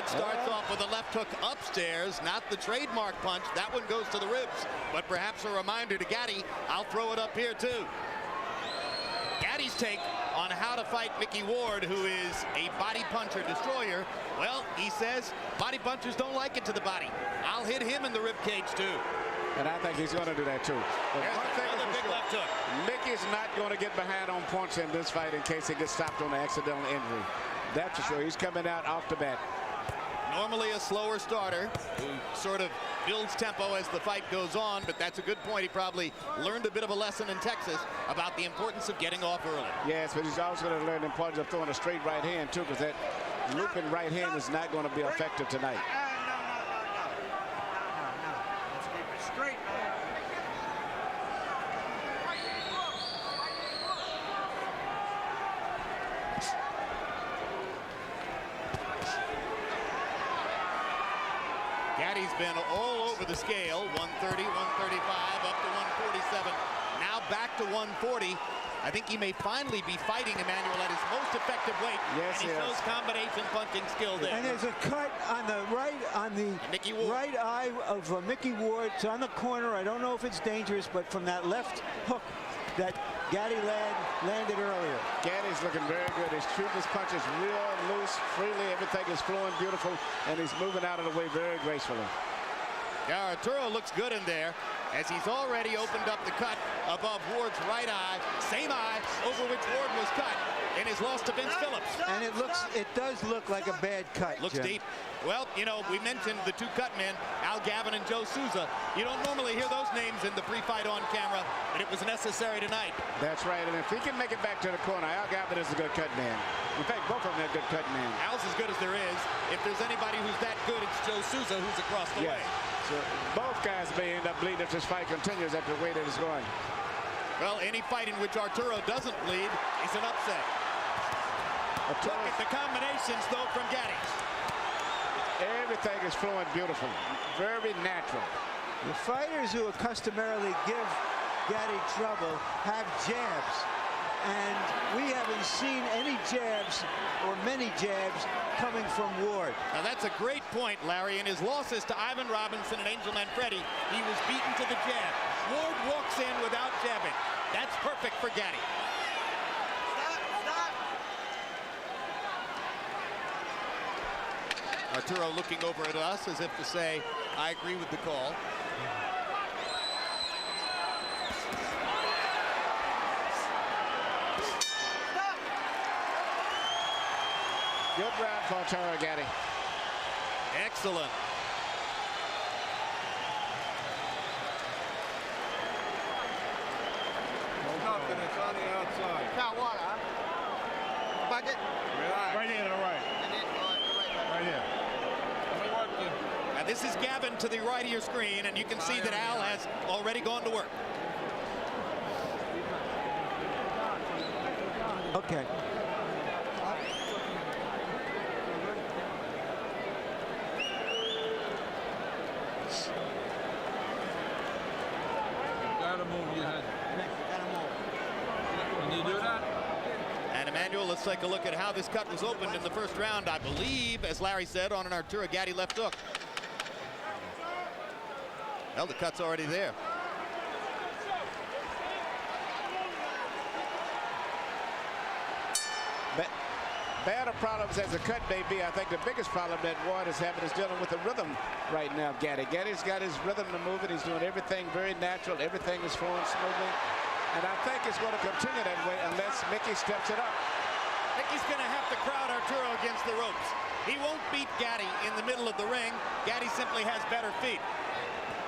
Ward starts off with a left hook upstairs, not the trademark punch. That one goes to the ribs, but perhaps a reminder to Gatti, I'll throw it up here too. Gatti's take on how to fight Micky Ward, who is a body puncher destroyer. Well, he says body punchers don't like it to the body. I'll hit him in the rib cage too. And I think he's going to do that too. But there's another big left hook. Micky's not going to get behind on points in this fight in case he gets stopped on an accidental injury. That's for sure. He's coming out off the bat. Normally a slower starter who sort of builds tempo as the fight goes on, but that's a good point. He probably learned a bit of a lesson in Texas about the importance of getting off early. Yes, but he's also going to learn the importance of throwing a straight right hand too, because that looping right hand is not going to be effective tonight. Let's keep it straight. Gatti's been all over the scale, 130, 135, up to 147, now back to 140. I think he may finally be fighting Emmanuel at his most effective weight. Yes, and he shows combination punching skill there. And there's a cut on the right eye of Micky Ward. It's on the corner. I don't know if it's dangerous, but from that left hook that Gatti landed earlier. Gatti's looking very good. He's shooting his punches real loose, freely. Everything is flowing beautiful, and he's moving out of the way very gracefully. Yeah, Arturo looks good in there, as he's already opened up the cut above Ward's right eye, same eye over which Ward was cut in his loss to Vince Phillips. And it does look like a bad cut. Looks Jim. deep. Well, you know, we mentioned the two cut men, Al Gavin and Joe Souza. You don't normally hear those names in the pre-fight on camera, but it was necessary tonight. That's right, and if he can make it back to the corner, Al Gavin is a good cut man. In fact, both of them are good cut men. Al's as good as there is. If there's anybody who's that good, it's Joe Souza, who's across the way. So both guys may end up bleeding if this fight continues at the way that it's going. Well, any fight in which Arturo doesn't bleed is an upset. Look at the combinations, though, from Gatti. Everything is flowing beautiful, very natural. The fighters who customarily give Gatti trouble have jabs, and we haven't seen any jabs or many jabs coming from Ward. Now that's a great point, Larry. In his losses to Ivan Robinson and Angel Manfredi, he was beaten to the jab. Ward walks in without jabbing. That's perfect for Gatti. Arturo looking over at us as if to say, I agree with the call. Good round for Arturo Gatti. Excellent. Nothing, it's on the outside. Got water, huh? Bucket? Relax. Right here to the right. Right here. Now this is Gavin to the right of your screen, and you can see that Al has already gone to work. Okay. Gotta move your head. Can you do that? And Emmanuel, let's take a look at how this cut was opened in the first round. I believe, as Larry said, on an Arturo Gatti left hook. Well, the cut's already there. Bad of problems as the cut may be, I think the biggest problem that Ward is having is dealing with the rhythm right now, Gatti. Gatti's got his rhythm to move it. He's doing everything very natural. Everything is flowing smoothly. And I think it's going to continue that way unless Micky steps it up. Micky's going to have to crowd Arturo against the ropes. He won't beat Gatti in the middle of the ring. Gatti simply has better feet.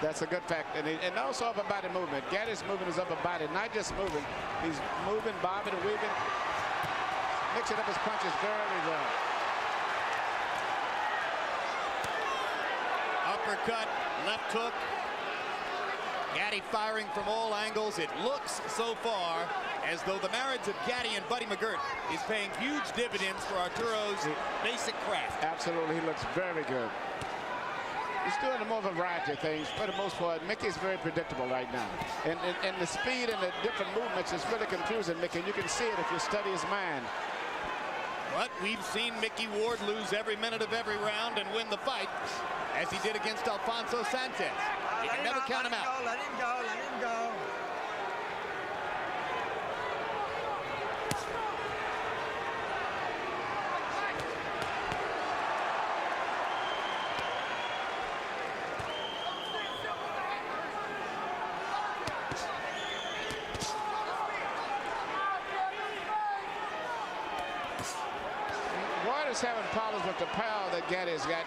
That's a good fact. And also upper body movement. Gatti's moving his upper body, not just moving. He's moving, bobbing, and weaving. Mixing up his punches very well. Uppercut, left hook. Gatti firing from all angles. It looks so far as though the marriage of Gatti and Buddy McGirt is paying huge dividends for Arturo's basic craft. Absolutely, he looks very good. He's doing a more variety of things. For the most part, Micky's very predictable right now. And the speed and the different movements is really confusing Micky. And you can see it if you study his mind. But we've seen Micky Ward lose every minute of every round and win the fight, as he did against Alfonso Sanchez. You can never count him out. Let him go, let him go. Ward is having problems with the power that Gatti's got,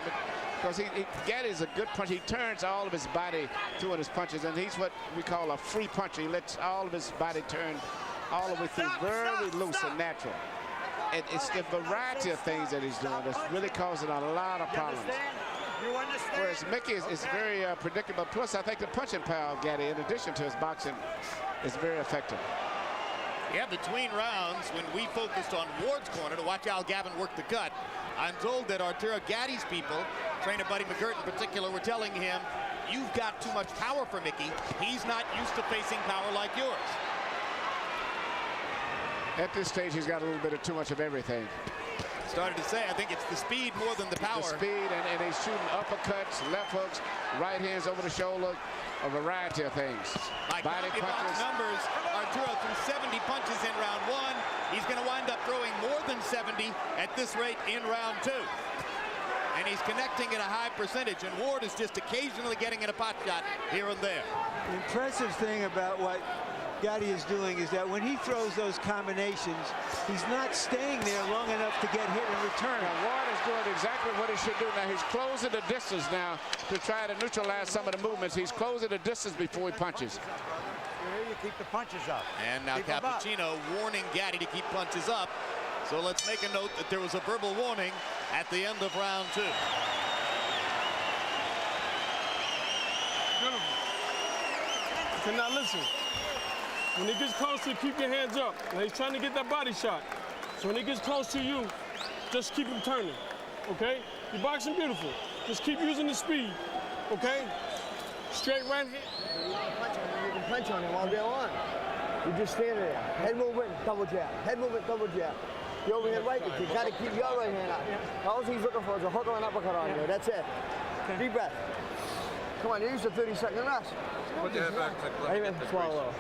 because Gatti's a good puncher. He turns all of his body through his punches, and he's what we call a free puncher. He lets all of his body turn all the way through, very loose and natural. And it's the variety of things that he's doing that's really causing a lot of problems. You understand? Whereas Micky is very predictable. Plus, I think the punching power of Gatti, in addition to his boxing, is very effective. Yeah, between rounds, when we focused on Ward's corner to watch Al Gavin work the cut, I'm told that Arturo Gatti's people, trainer Buddy McGirt in particular, were telling him, you've got too much power for Micky. He's not used to facing power like yours. At this stage, he's got a little bit of too much of everything. Started to say, I think it's the speed more than the power. The speed, and he's shooting uppercuts, left hooks, right hands over the shoulder, a variety of things. By Body punches. numbers, Arturo threw 70 punches in round one. He's going to wind up throwing more than 70 at this rate in round two. And he's connecting at a high percentage, and Ward is just occasionally getting in a pot shot here and there. The impressive thing about what Gatti is doing is that when he throws those combinations, he's not staying there long enough to get hit in return. Now, Ward is doing exactly what he should do now. He's closing the distance now to try to neutralize some of the movements. He's closing the distance before he punches. Here you keep the punches up. And now Cappuccino warning Gatti to keep punches up. So let's make a note that there was a verbal warning at the end of round two. Okay, now listen. When he gets close to you, keep your hands up. Now he's trying to get that body shot. So when he gets close to you, just keep him turning, okay? You're boxing beautiful. Just keep using the speed, okay? Straight right hand. You can punch on him all day long. You just stand there. Head movement, double jab. Head movement, double jab. Your overhead right, you got to keep your right hand out. All he's looking for is a hook or an uppercut on you. That's it. Deep breath. Come on, use the 30-second rest. Put your head back. Wait a minute, swallow.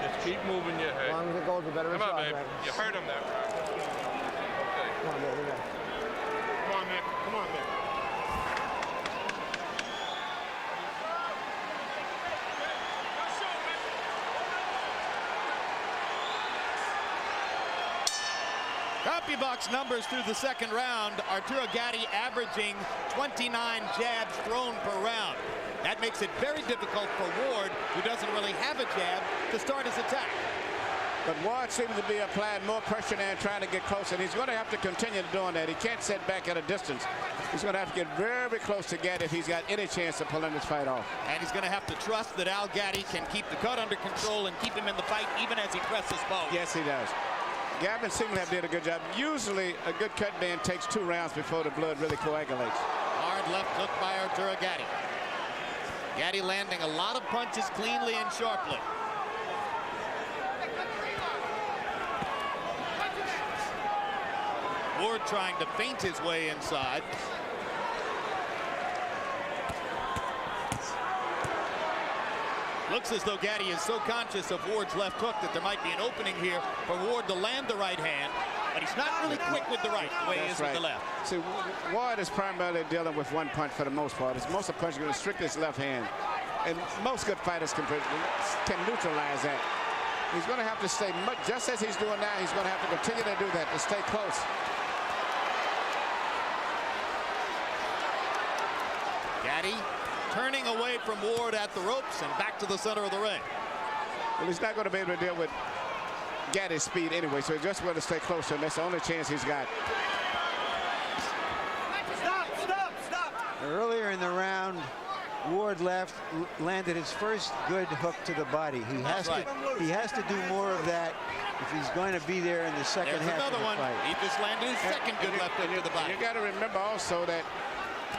Just keep moving your As head. long as it goes, the better Come it's on, off, babe. right? You hurt him there. Okay. Come on, baby. Come on, Mick. Come on, Mick. CompuBox numbers through the second round. Arturo Gatti averaging 29 jabs thrown per round. That makes it very difficult for Ward, who doesn't really have a jab, to start his attack. But Ward seems to be applying more pressure now and trying to get closer. And he's going to have to continue doing that. He can't sit back at a distance. He's going to have to get very close to Gatti if he's got any chance of pulling this fight off. And he's going to have to trust that Al Gatti can keep the cut under control and keep him in the fight even as he presses forward. Yes, he does. Gavin seems to have did a good job. Usually, a good cut man takes 2 rounds before the blood really coagulates. Hard left hook by Arturo Gatti. Gatti landing a lot of punches cleanly and sharply. Ward trying to feint his way inside. Looks as though Gatti is so conscious of Ward's left hook that there might be an opening here for Ward to land the right hand, but he's not really quick with the right the way he is with the left. See, Ward is primarily dealing with one punch for the most part. Most of the punches are going to strictly his left hand. And most good fighters can neutralize that. He's going to have to stay, just as he's doing now, he's going to have to continue to do that, to stay close. Gatti turning away from Ward at the ropes and back to the center of the ring. Well, he's not going to be able to deal with Gatti's speed anyway, so he's just going to stay closer, and that's the only chance he's got. Stop! Earlier in the round, Ward landed his first good hook to the body. He has to do more of that if he's going to be there in the second half of the another one. fight. He just landed his second good left hook to the body. You got to remember also that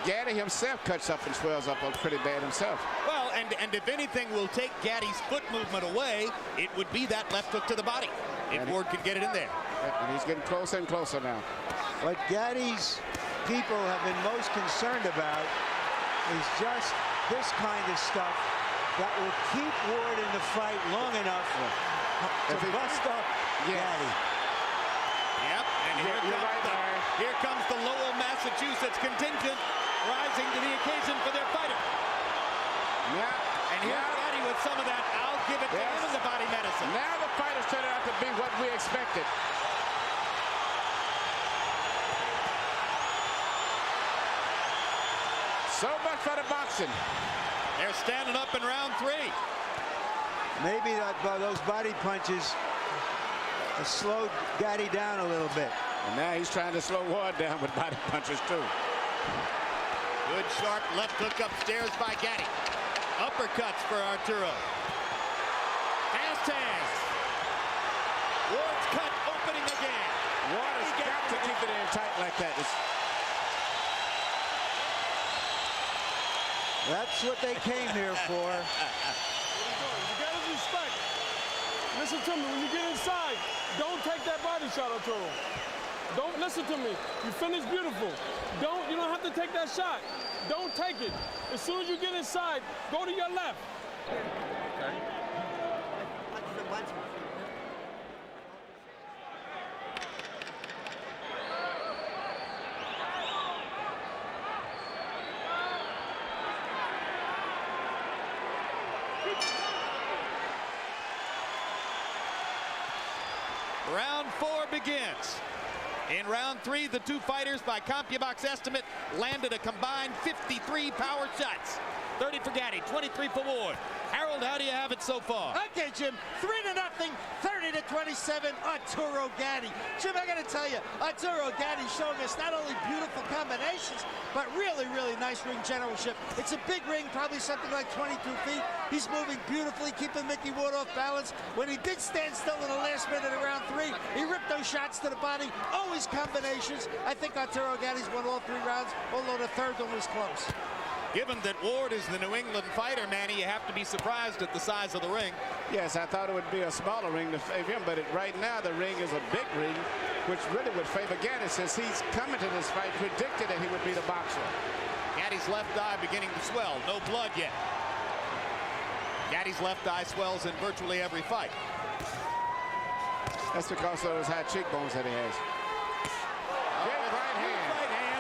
Gatti himself cuts up and swells up pretty bad himself. Well, and if anything will take Gatti's foot movement away, it would be that left hook to the body, if Ward could get it in there. And he's getting closer and closer now. What Gatti's people have been most concerned about is just this kind of stuff that will keep Ward in the fight long enough to bust up Gatti. Yep, and here comes the Lowell, Massachusetts contingent rising to the occasion for their fighter. Yeah. And here's Gatti with some of that. I'll give it to him in the body medicine. Now the fighters turned out to be what we expected. So much for the boxing. They're standing up in round 3. Maybe those body punches have slowed Gatti down a little bit. And now he's trying to slow Ward down with body punches too. Good sharp left hook upstairs by Gatti. Uppercuts for Arturo. Fast hands. Ward's cut opening again. Ward has got to keep it in tight like that. That's what they came here for. You got to respect. Listen to me. When you get inside, don't take that body shot, Arturo. Don't listen to me. You finished beautiful. You don't have to take that shot. Don't take it. As soon as you get inside, go to your left. Okay. Round 4 begins. In round 3, the two fighters, by CompuBox estimate, landed a combined 53 power shots. 30 for Gatti, 23 for Ward. Harold, how do you have it so far? Okay, Jim, 3-0, 30-27, Arturo Gatti. Jim, I got to tell you, Arturo Gatti showing us not only beautiful combinations, but really, really nice ring generalship. It's a big ring, probably something like 22 feet. He's moving beautifully, keeping Micky Ward off balance. When he did stand still in the last minute of round 3, he ripped those shots to the body, always combinations. I think Arturo Gatti's won all 3 rounds, although the third one was close. Given that Ward is the New England fighter, Manny, you have to be surprised at the size of the ring. Yes, I thought it would be a smaller ring to favor him, but right now the ring is a big ring, which really would favor Gatti, since he's coming to this fight predicted that he would be the boxer. Gatti's left eye beginning to swell. No blood yet. Gatti's left eye swells in virtually every fight. That's because of those high cheekbones that he has. Good right hand.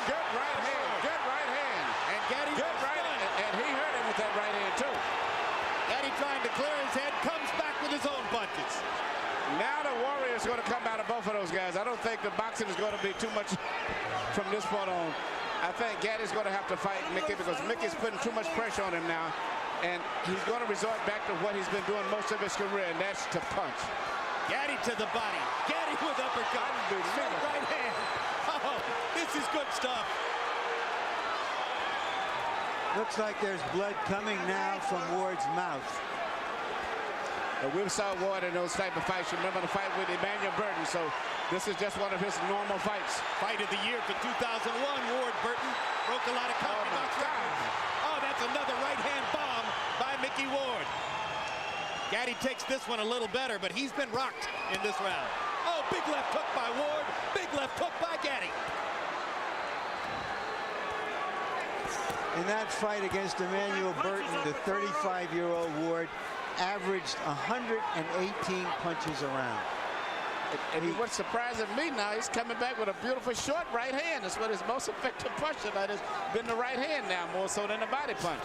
Good right hand. Good right hand. And Gatti good right hand. And he hurt him with that right hand too. Gatti trying to clear his head, comes back with his own punches. Now the Warrior's going to come out of both of those guys. I don't think the boxing is going to be too much from this point on. I think Gatti's going to have to fight Micky, because Micky's putting too much pressure on him now. And he's going to resort back to what he's been doing most of his career, and that's to punch. Gatti to the body. Gatti with uppercut. Straight right hand. Oh, this is good stuff. Looks like there's blood coming now from Ward's mouth. We saw Ward in those type of fights. Remember the fight with Emmanuel Burton, so this is just one of his normal fights. Fight of the year for 2001, Ward Burton broke a lot of CompuBox records. Oh, that's another right-hand bomb by Micky Ward. Gatti takes this one a little better, but he's been rocked in this round. Oh, big left hook by Ward, big left hook by Gatti. In that fight against Emmanuel Burton, the 35-year-old Ward averaged 118 punches around. And what's surprising me now, he's coming back with a beautiful short right hand. That's what his most effective punch tonight has been, the right hand now, more so than the body punch.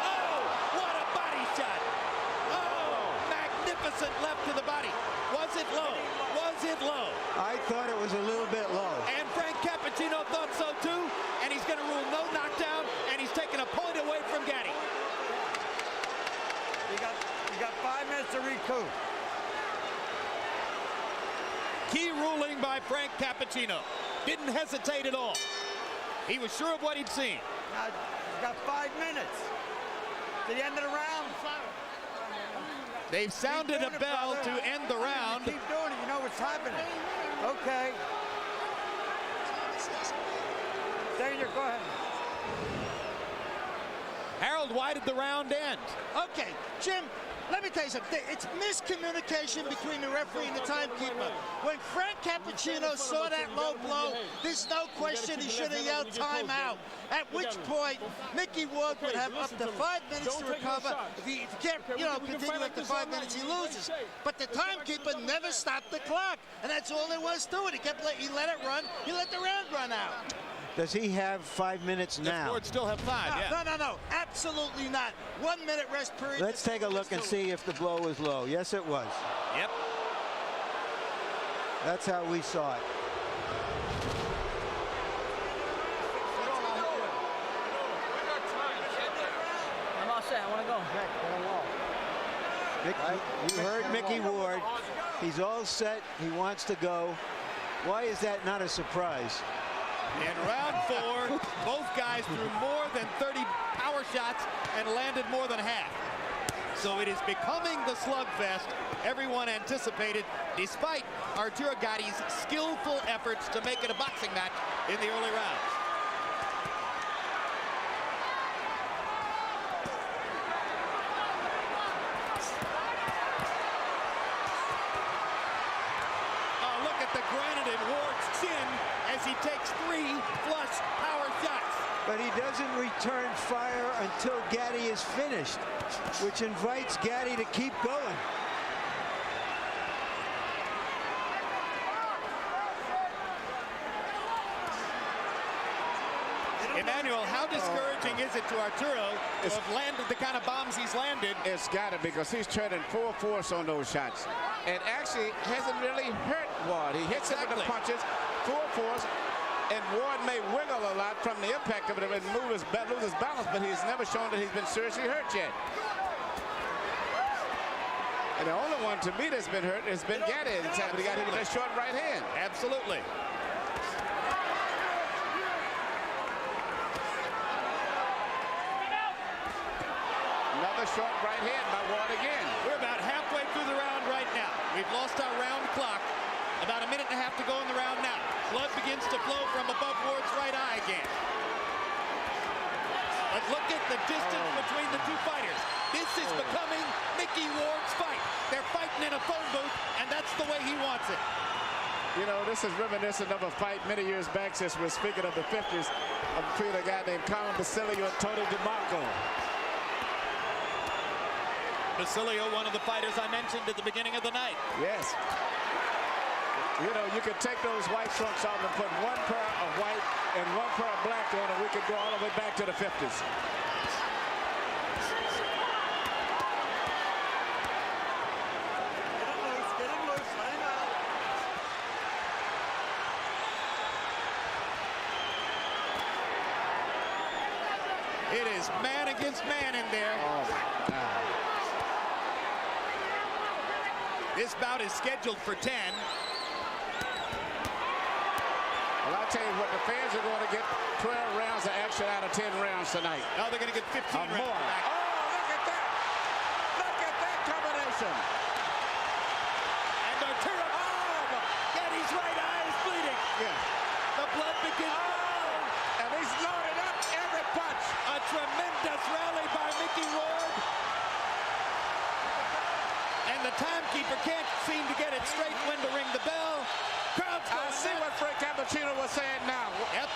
Oh, what a body shot. Oh, magnificent left to the body. Was it low? Was it low? I thought it was a little bit low. And Frank Cappuccino thought so too, and he's going to rule no knockdown, and he's taking a point away from Gatti. You got 5 minutes to recoup. Key ruling by Frank Cappuccino. Didn't hesitate at all. He was sure of what he'd seen. You got 5 minutes. To the end of the round. They've sounded a bell to end the round. Keep doing it. You know what's happening. Okay. Daniel, go ahead. Harold, why did the round end? Okay, Jim, let me tell you something. It's miscommunication between the referee and the timekeeper. When Frank Cappuccino saw that low blow, there's no question he should have yelled timeout. At which point, Micky Ward would have up to 5 minutes to recover. If he can't, continue after 5 minutes, he loses. But the timekeeper never stopped the clock, and that's all there was to it. He let it run. He let the round run out. Does he have 5 minutes now? Ford still have 5, yeah. No, absolutely not. 1 minute rest period. Let's take a look and see if the blow was low. Yes, it was. Yep. That's how we saw it. I'm all set. I want to go. You heard Micky Ward. He's all set. He wants to go. Why is that not a surprise? In round 4, both guys threw more than 30 power shots and landed more than half. So it is becoming the slugfest everyone anticipated, despite Arturo Gatti's skillful efforts to make it a boxing match in the early rounds. Oh, look at the granite in Ward's chin as he takes 3 flush power shots. But he doesn't return fire until Gatti is finished, which invites Gatti to keep going. Emmanuel, how discouraging is it to Arturo to have landed the kind of bombs he's landed? It's got to, because he's turning full force on those shots. And actually hasn't really hurt Ward. He hits him with the punches, full force, and Ward may wiggle a lot from the impact of it and lose his balance, but he's never shown that he's been seriously hurt yet. And the only one to me that's been hurt has been Gatti. He got hit with that short right hand. Absolutely. Another short right hand by Ward again. We're about halfway through the round right now. We've lost our round clock. About a minute and a half to go in the round now. Blood begins to flow from above Ward's right eye again. But look at the distance between the two fighters. This is becoming Micky Ward's fight. They're fighting in a phone booth, and that's the way he wants it. You know, this is reminiscent of a fight many years back, since we're speaking of the 50s, between a guy named Carmen Basilio and Tony DeMarco. Basilio, one of the fighters I mentioned at the beginning of the night. Yes. You know, you could take those white trunks off and put one pair of white and one pair of black on, and we could go all the way back to the 50s. It is man against man in there. Oh, my God. This bout is scheduled for 10. Well, I'll tell you what, the fans are going to get 12 rounds of action out of 10 rounds tonight. Now they're going to get 15 rounds more. back. Oh, look at that. Look at that combination. And Arturo, Gatti's right eye is bleeding. Yeah. The blood begins to flow. And he's loaded up every punch. A tremendous rally by Micky Ward. And the timekeeper can't seem to get it straight when to ring the bell. Crowd's going I see nuts. what Frank Cappuccino was saying now. Yep.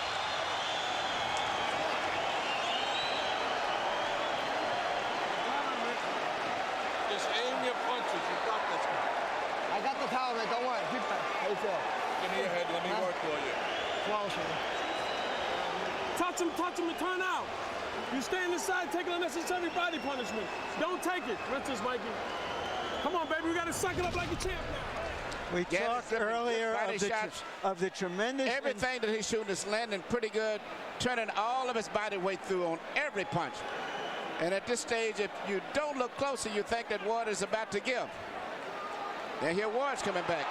Just aim your punches. You got this. I got the towel, man. Don't worry. Keep that. How you feel? Give me your head. Let me work for you. Flawless, man. Touch him, and turn out. You stand inside, take an unnecessary body punishment. Don't take it. Rinse Mikey. Come on, baby. We got to suck it up like a champ now. We talked earlier of the tremendous... Everything that he's shooting is landing pretty good, turning all of his body weight through on every punch. And at this stage, if you don't look closer, you think that Ward is about to give. And here Ward's coming back.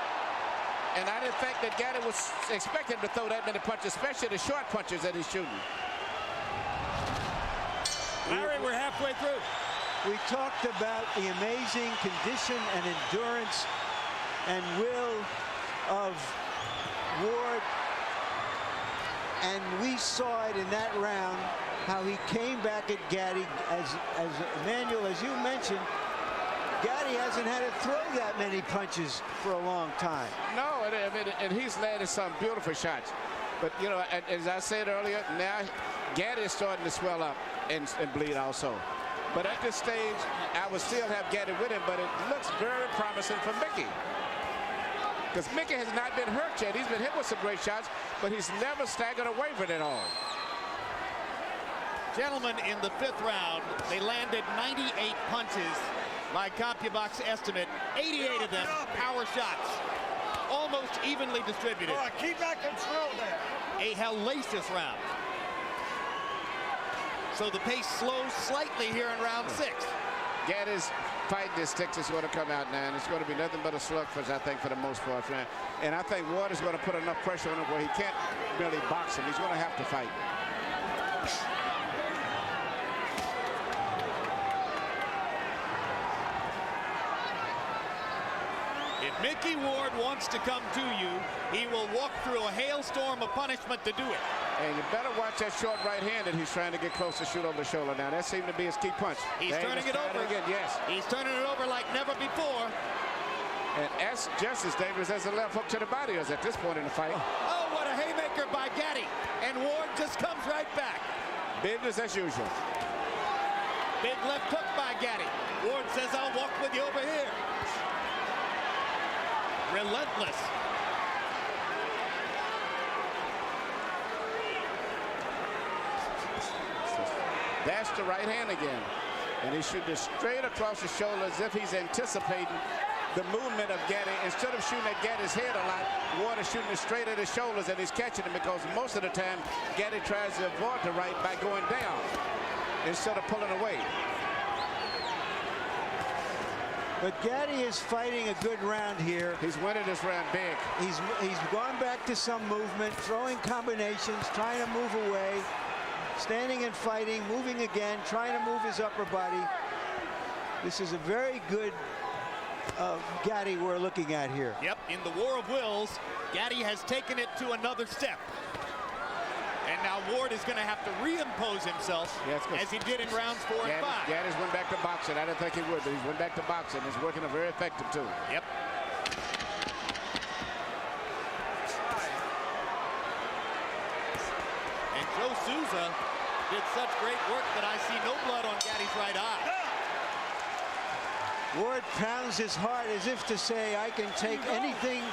And I didn't think that Gatti was expecting to throw that many punches, especially the short punches that he's shooting. Larry, we're halfway through. We talked about the amazing condition and endurance and will of Ward, and we saw it in that round, how he came back at Gatti. As Emmanuel, as you mentioned, Gatti hasn't had to throw that many punches for a long time. No, and he's landed some beautiful shots. But, you know, as I said earlier, now Gatti is starting to swell up and bleed also. But at this stage, I would still have Gatti with him, but it looks very promising for Micky. Because Micky has not been hurt yet. He's been hit with some great shots, but he's never staggered or wavered at all. Gentlemen, in the 5th round, they landed 98 punches by CompuBox estimate. 88 of them power shots, almost evenly distributed. All right, keep that control there. A hellacious round. So the pace slows slightly here in round 6. Gatti's fighting his sticks is going to come out now, and it's going to be nothing but a slugfest, I think, for the most part. And I think Ward is going to put enough pressure on him where he can't really box him. He's going to have to fight. If Micky Ward wants to come to you, he will walk through a hailstorm of punishment to do it. And you better watch that short right hand that he's trying to get close to shoot over the shoulder. Now, that seemed to be his key punch. He's turning it over. Again, yes. He's turning it over like never before. And that's just as dangerous as the left hook to the body is at this point in the fight. Oh, what a haymaker by Gatti. And Ward just comes right back. Business as usual. Big left hook by Gatti. Ward says, I'll walk with you over here. Relentless. That's the right hand again. And he's shooting straight across the shoulder as if he's anticipating the movement of Gatti. Instead of shooting at Gatti's head a lot, Ward is shooting straight at his shoulders, and he's catching him because most of the time Gatti tries to avoid the right by going down instead of pulling away. But Gatti is fighting a good round here. He's winning this round big. He's gone back to some movement, throwing combinations, trying to move away, standing and fighting, moving again, trying to move his upper body. This is a very good Gatti we're looking at here. Yep, in the war of wills, Gatti has taken it to another step. And now Ward is going to have to reimpose himself as he did in rounds 4 and 5. Gatti's went back to boxing. I didn't think he would, but he's went back to boxing. He's working very effective, too. Yep. And Joe Souza did such great work that I see no blood on Gatti's right eye. Ward pounds his heart as if to say, I can take anything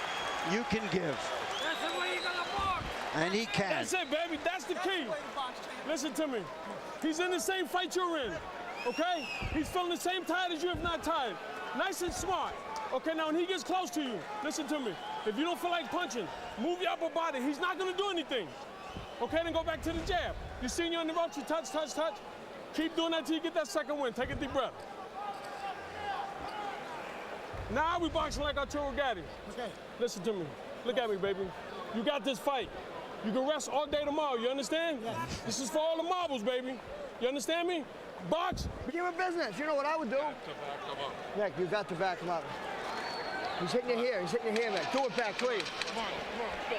you can give. That's the way you're gonna box. And he can. That's it, baby. That's the key. Listen to me. He's in the same fight you're in, okay? He's feeling the same tired as you, if not tired. Nice and smart. Okay, now when he gets close to you, listen to me. If you don't feel like punching, move your upper body. He's not gonna do anything. Okay, then go back to the jab. You seen you on the ropes, you touch, touch, touch. Keep doing that till you get that second win. Take a deep breath. Now we boxing like Arturo Gatti. Okay. Listen to me. Look at me, baby. You got this fight. You can rest all day tomorrow, you understand? Yes. This is for all the marbles, baby. You understand me? Box. Give him business. You know what I would do? Nick, you got to back him up. He's hitting you here. He's hitting you here, Nick. Do it back, please. Come on, go.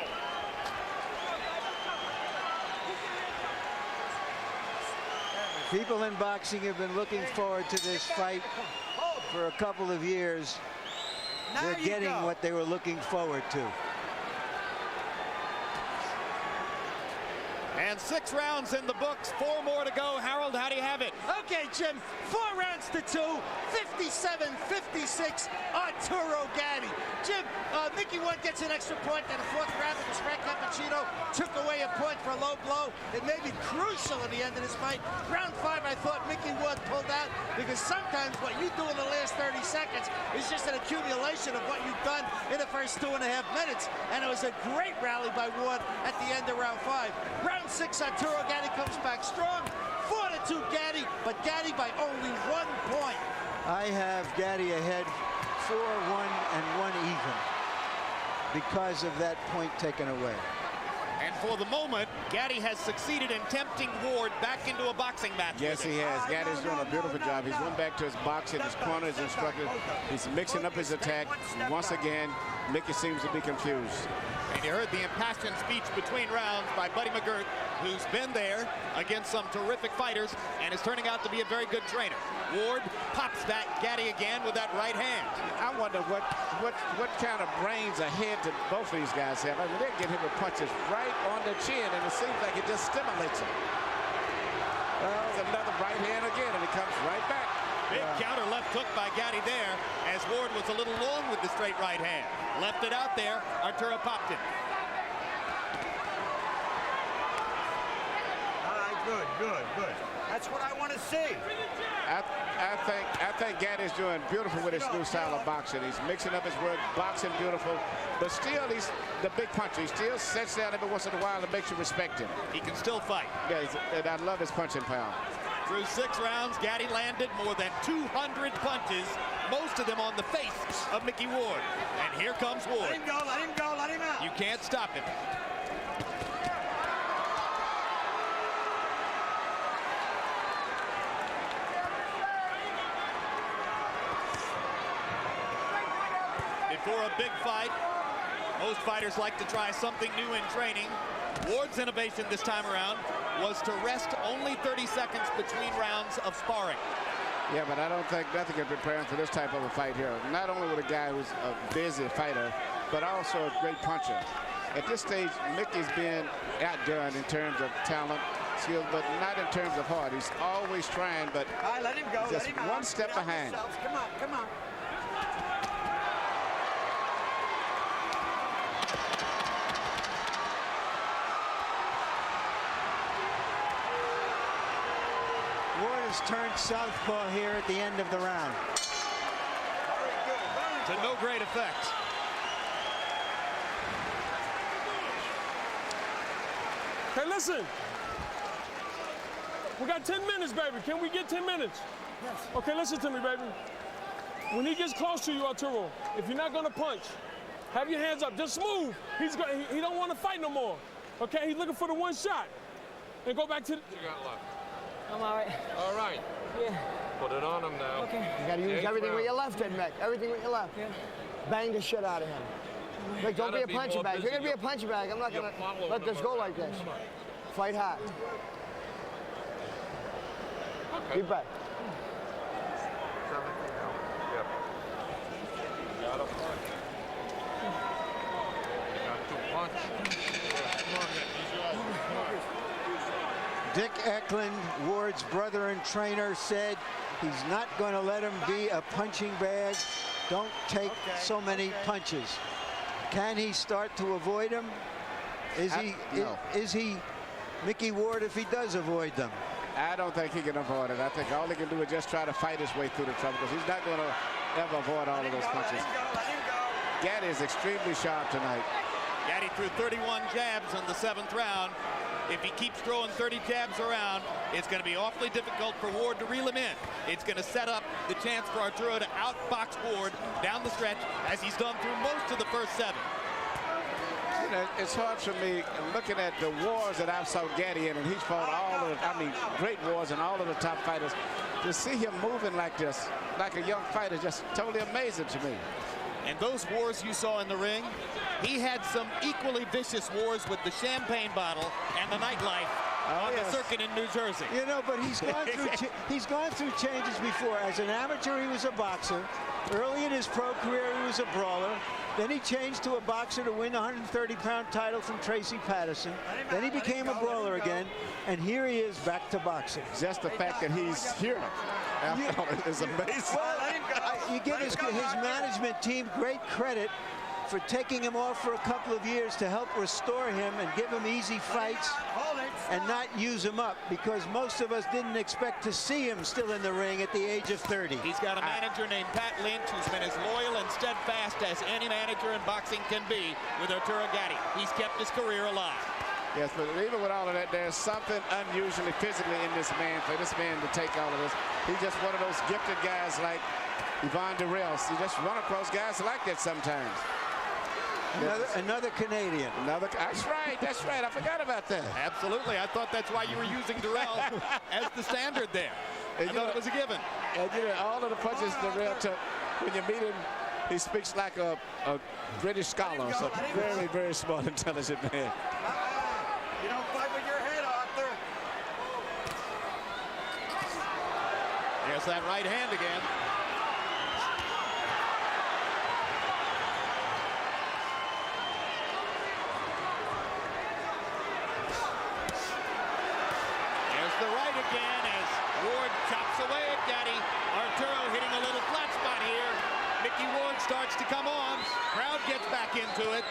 People in boxing have been looking forward to this fight for a couple of years. They're getting what they were looking forward to. And 6 rounds in the books, 4 more to go. Harold, how do you have it? Okay, Jim, 4 rounds to 2, 57-56, Arturo Gatti. Jim, Micky Ward gets an extra point in the 4th round because Frank Cappuccino took away a point for a low blow. It may be crucial at the end of this fight. Round 5, I thought Micky Ward pulled out because sometimes what you do in the last 30 seconds is just an accumulation of what you've done in the first 2.5 minutes. And it was a great rally by Ward at the end of round 5. Round 6, Arturo Gatti comes back strong. 4-2 Gatti, but Gatti by only 1 point. I have Gatti ahead 4-1 and 1 even because of that point taken away. And for the moment, Gatti has succeeded in tempting Ward back into a boxing match. Yes, he has. Gatti's doing a beautiful job. He's went back to his boxing, his corner, his instructor. He's mixing up his attack. Once again, Micky seems to be confused. And you heard the impassioned speech between rounds by Buddy McGirt, who's been there against some terrific fighters and is turning out to be a very good trainer. Ward pops that Gatti again with that right hand. I wonder what kind of brains ahead to both of these guys have. I mean, they get him with punches right on the chin, and it seems like it just stimulates him. There's another right hand again, and it comes right back. Big counter left hook by Gatti there, as Ward was a little long with the straight right hand. Left it out there. Arturo popped it. All right, good. That's what I want to see. I think Gatti's doing beautiful with his new style of boxing. He's mixing up his work, boxing beautiful, but still he's the big puncher. He still sets down every once in a while and makes you respect him. He can still fight. Yeah, and I love his punching power. Through 6 rounds, Gatti landed more than 200 punches, most of them on the face of Micky Ward. And here comes Ward. Let him go, let him out. You can't stop him. Before a big fight, most fighters like to try something new in training. Ward's innovation this time around was to rest only 30 seconds between rounds of sparring. Yeah, but I don't think nothing can prepare him for this type of a fight here. Not only with a guy who's a busy fighter, but also a great puncher. At this stage, Micky's been outdone in terms of talent, skill, but not in terms of heart. He's always trying, but All right, let him go. just let him one out. step Get out behind. yourselves. Come on. Ward has turned southpaw here at the end of the round. To no great effect. Hey, listen. We got 10 minutes, baby. Can we get 10 minutes? Yes. Okay, listen to me, baby. When he gets close to you, Arturo, if you're not gonna punch, have your hands up. Just move. He don't want to fight no more. Okay, he's looking for the one shot. And go back to the... You got left. I'm all right. All right. Yeah. Put it on him now. Okay. You gotta use everything with your left, Ed Mick. Everything with your left. Yeah. Bang the shit out of him. Mick, don't be a punching bag. If you're gonna be a punching bag, I'm not gonna let this go like this. Fight hard. Okay. Deep breath. Yep. Got a punch. Got to punch. Dick Eklund, Ward's brother and trainer, said he's not going to let him be a punching bag. Don't take so many punches. Can he start to avoid them? No. Is he Micky Ward if he does avoid them? I don't think he can avoid it. I think all he can do is just try to fight his way through the trouble, because he's not going to ever avoid all of those punches. Let him go. Gatti is extremely sharp tonight. Gatti threw 31 jabs in the 7th round. If he keeps throwing 30 jabs around, it's going to be awfully difficult for Ward to reel him in. It's going to set up the chance for Arturo to outbox Ward down the stretch, as he's done through most of the first 7. You know, it's hard for me looking at the wars that I saw Gatti in, and he's fought all of the, great wars and all of the top fighters. To see him moving like this, like a young fighter, is just totally amazing to me. And those wars you saw in the ring, he had some equally vicious wars with the champagne bottle and the nightlife on the circuit in New Jersey. You know, but he's gone through changes before. As an amateur, he was a boxer. Early in his pro career, he was a brawler. Then he changed to a boxer to win a 130-pound title from Tracy Patterson. Then he became a brawler again, and here he is back to boxing. Just the fact that he's here after all is amazing. Well, you give his management team great credit for taking him off for a couple of years to help restore him and give him easy fights and not use him up, because most of us didn't expect to see him still in the ring at the age of 30. He's got a manager named Pat Lynch, who's been as loyal and steadfast as any manager in boxing can be with Arturo Gatti. He's kept his career alive. Yes, but even with all of that, there's something unusually physically in this man, for this man to take all of this. He's just one of those gifted guys like Yvonne Durrell. You just run across guys like that sometimes. Another Canadian. That's right. I forgot about that. Absolutely. I thought that's why you were using Durrell as the standard there. I thought it was a given. And you know, all of the punches Durrell took, when you meet him He speaks like a British scholar, so very, very smart, intelligent man. You don't fight with your head, Arthur. There's that right hand again. There's the right again as Ward chops away at Gatti. Arturo hitting a little flat spot here. Micky Ward starts to come on. Crowd gets back into it.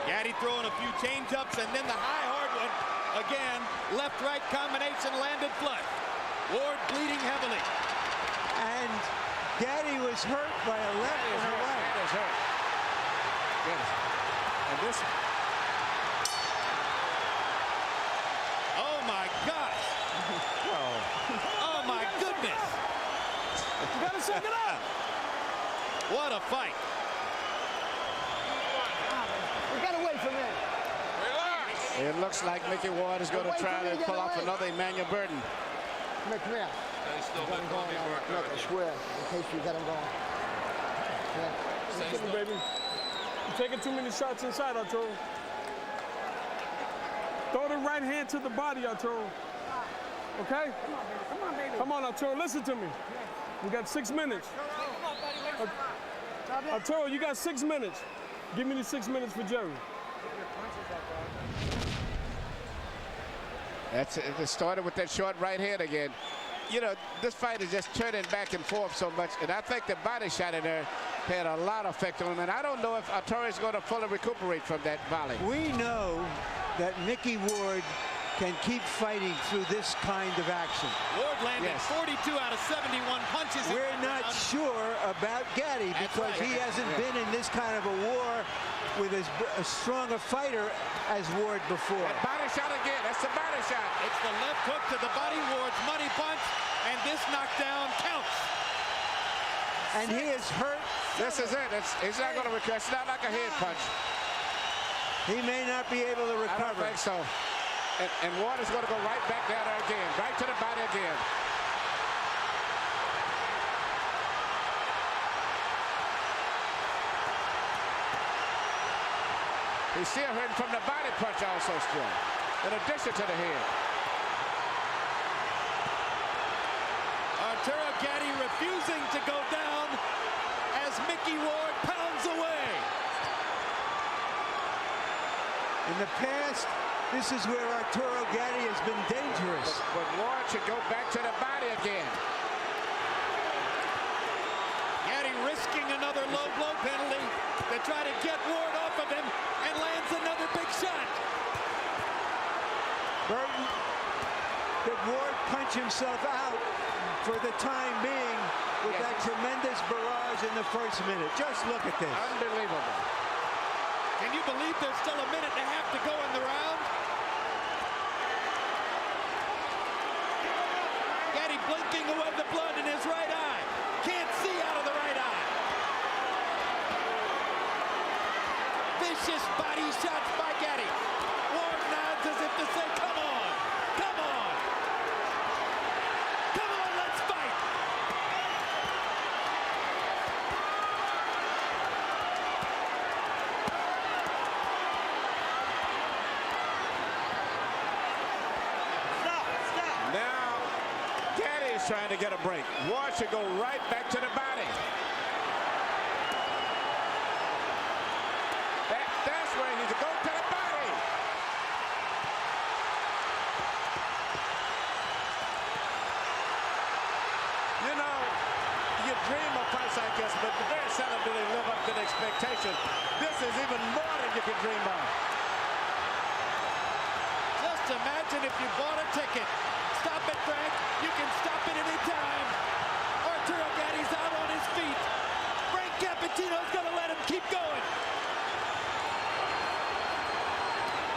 Gatti throwing a few change-ups, and then the high hard one. Again, left-right combination landed flush. Ward bleeding heavily. And Gatti was hurt by a left and a right. That is hurt. Yes. And this. Oh my gosh. Oh my goodness. You gotta shake it up. What a fight. We gotta wait for that. Relax. It looks like Micky Ward is going to try to pull off another Emmanuel Burton. Come here, come here. Stay still, Got him going on the square, in case you got him going. Yeah. Stay Come still. on, baby. You're taking too many shots inside, Arturo. Throw the right hand to the body, Arturo. Okay? Come on, baby. Come on, Arturo, listen to me. We got 6 minutes. Arturo, you got 6 minutes. Give me the 6 minutes for Jerry. That's it. It started with that short right hand again. You know, this fight is just turning back and forth so much, and I think the body shot in there had a lot of effect on him, and I don't know if Arturo is going to fully recuperate from that volley. We know that Micky Ward can keep fighting through this kind of action. Ward landed Yes. 42 out of 71 punches. in We're the not round. sure about Gatti That's because right. he hasn't been in this kind of a war with as strong a fighter as Ward before. That body shot again. That's the body shot. It's the left hook to the body. Ward's money punch, and this knockdown counts. And he is hurt. This is it. He's not going to recover. It's not like a head punch. He may not be able to I don't recover. think so. And Ward is going to go right back down there again. Right to the body again. He's still hurting from the body punch also still, in addition to the head. Arturo Gatti refusing to go down as Micky Ward pounds away. In the past, this is where Arturo Gatti has been dangerous. But Ward should go back to the body again. Gatti risking another low blow penalty to try to get Ward off of him, and lands another big shot. Burton, did Ward punch himself out for the time being with that tremendous barrage in the first minute? Just look at this. Unbelievable. Can you believe there's still a minute and a half to go in the round? Gatti blinking away the blood in his right eye. Can't see out of the right eye. Vicious body shots by Gatti. Ward nods as if to say, come on, come on. Come on, let's fight. Now, Gatti is trying to get a break. Ward should go right back to the body. That's where he needs to go to the body. You know, you dream of fights like this, but very seldom do they live up to the expectation. This is even more than you can dream of. Just imagine if you bought a ticket. Stop it, Frank. You can stop it any time. Arturo Gatti's out on his feet. Frank Cappuccino's going to let him keep going.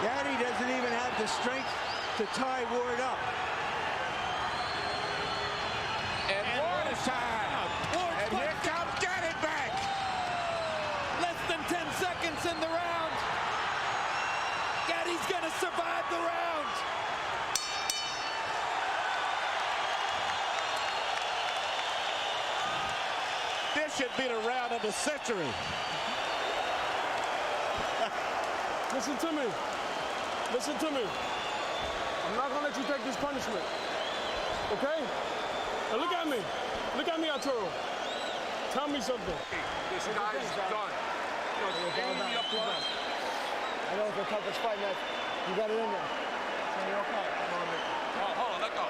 Gatti doesn't even have the strength to tie Ward up. And Ward is tired. Ward's And here comes Gatti back. less than 10 seconds in the round. Gatti's going to survive. This should be the round of the century. Listen to me. Listen to me. I'm not gonna let you take this punishment. Okay? Now look at me. Look at me, Arturo. Tell me something. This guy's done. I know it's the toughest fight, man. You got it in there. Hold on, let go.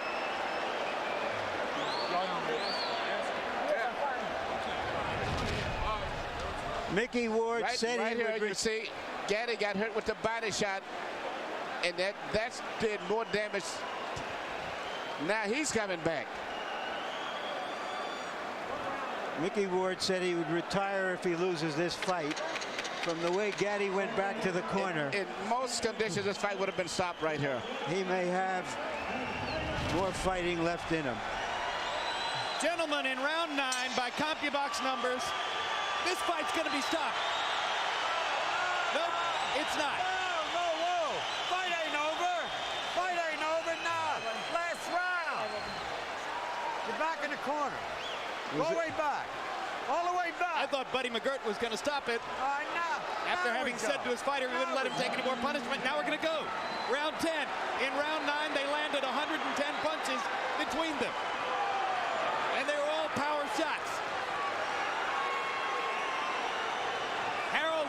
Micky Ward said right he here, would you see, Gatti got hurt with the body shot, and that did more damage. Now he's coming back. Micky Ward said he would retire if he loses this fight. From the way Gatti went back to the corner, In most conditions, this fight would have been stopped right here. he may have more fighting left in him. Gentlemen, in round 9, by CompuBox numbers, this fight's going to be stopped. Nope, it's not. Whoa. Fight ain't over. Fight ain't over, nah. Last round. You're back in the corner. Go way back. All the way I back. thought Buddy McGirt was going to stop it. Nah. After having said to his fighter he wouldn't let him take any more punishment. Now we're going to go. Round 10. In round 9, they landed 110 punches between them. And they were all power shots. Harold,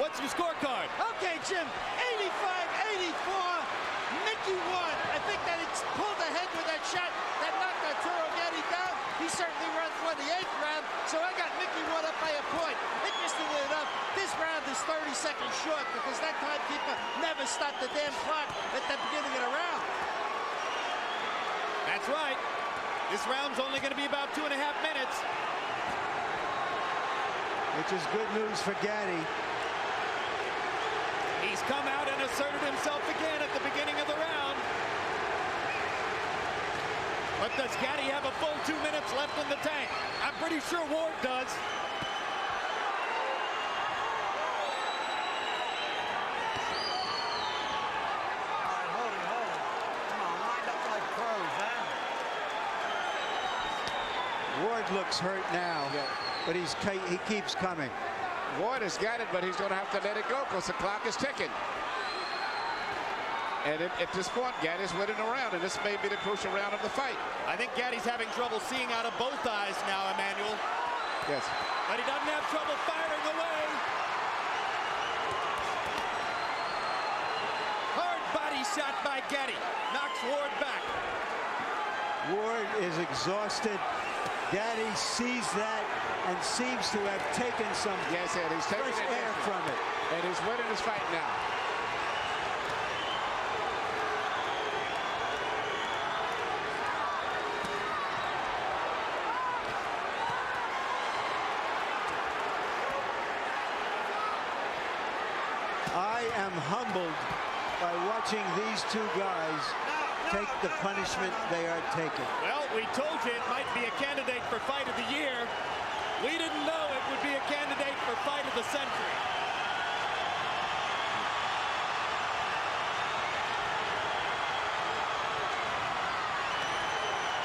what's your scorecard? Okay, Jim, 85-84. Micky won. I think that he pulled ahead with that shot that knocked Arturo Gatti down. He certainly ran for the 8th round, so I got Micky won up by a point. Interestingly enough, this round is 30 seconds short because that timekeeper never stopped the damn clock at the beginning of the round. That's right. This round's only going to be about 2.5 minutes. Which is good news for Gatti. He's come out and asserted himself again at the beginning of the round. But does Gatti have a full 2 minutes left in the tank? I'm pretty sure Ward does. Hold it. Come on, lined up like pros, huh? Ward looks hurt now, but he keeps coming. Ward has got it, but he's going to have to let it go because the clock is ticking. And at this point, Gatti's winning the round, and this may be the crucial round of the fight. I think Gatti's having trouble seeing out of both eyes now, Emmanuel. Yes. But he doesn't have trouble firing away. Hard body shot by Gatti. Knocks Ward back. Ward is exhausted. Gatti sees that and seems to have taken some Yes, and he's taking fresh air from it. And he's winning this fight now. I am humbled by watching these two guys take the punishment they are taking. Well, we told you it might be a candidate for fight of the year. We didn't know it would be a candidate for fight of the century.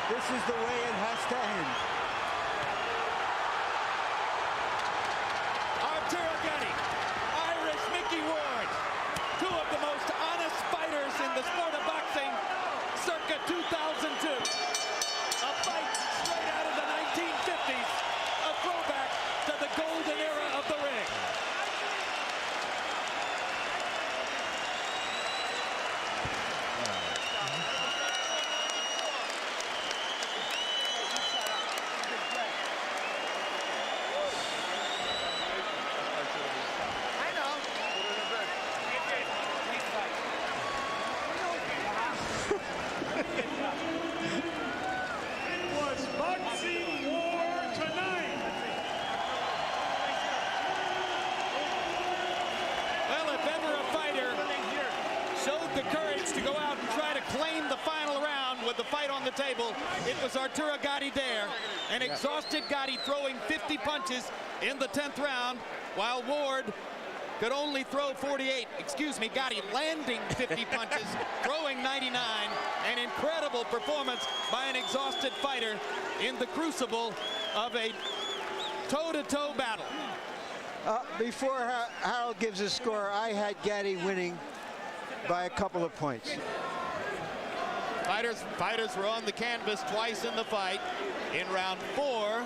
This is the way it has to end. Arturo Gatti, Irish Micky Ward, two of the most honest fighters in the sport of boxing, circa 2002. A fight straight out of the 1950s, a throwback to the golden era of the ring. Was boxing war tonight. Well, if ever a fighter showed the courage to go out and try to claim the final round with the fight on the table, it was Arturo Gatti there. An exhausted Gatti throwing 50 punches in the 10th round, while Ward could only throw 48. Excuse me, Gatti landing 50 punches, throwing 99. An incredible performance by an exhausted fighter in the crucible of a toe-to-toe battle. Before Harold gives a score, I had Gatti winning by a couple of points. Fighters were on the canvas twice in the fight. In round 4,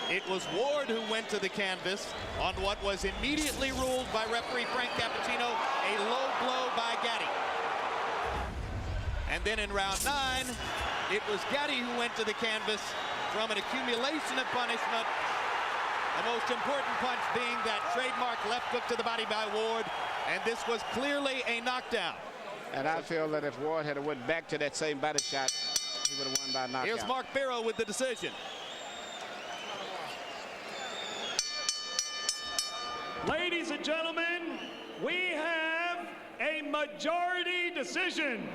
it was Ward who went to the canvas on what was immediately ruled by referee Frank Cappuccino a low blow by Gatti. And then in round 9, it was Gatti who went to the canvas from an accumulation of punishment. The most important punch being that trademark left hook to the body by Ward, and this was clearly a knockdown. And I feel that if Ward had went back to that same body shot, he would have won by knockout. Here's Mark Barrow with the decision. Ladies and gentlemen, we have a majority decision.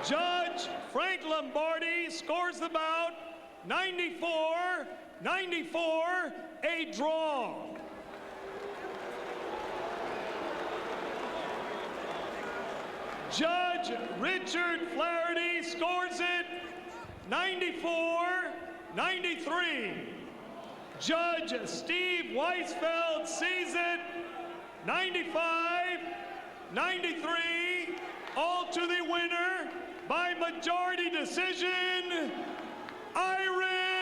Judge Frank Lombardi scores the bout 94-94, a draw. Judge Richard Flaherty scores it 94-93. Judge Steve Weisfeld sees it 95-93. All to the winner by majority decision, Irish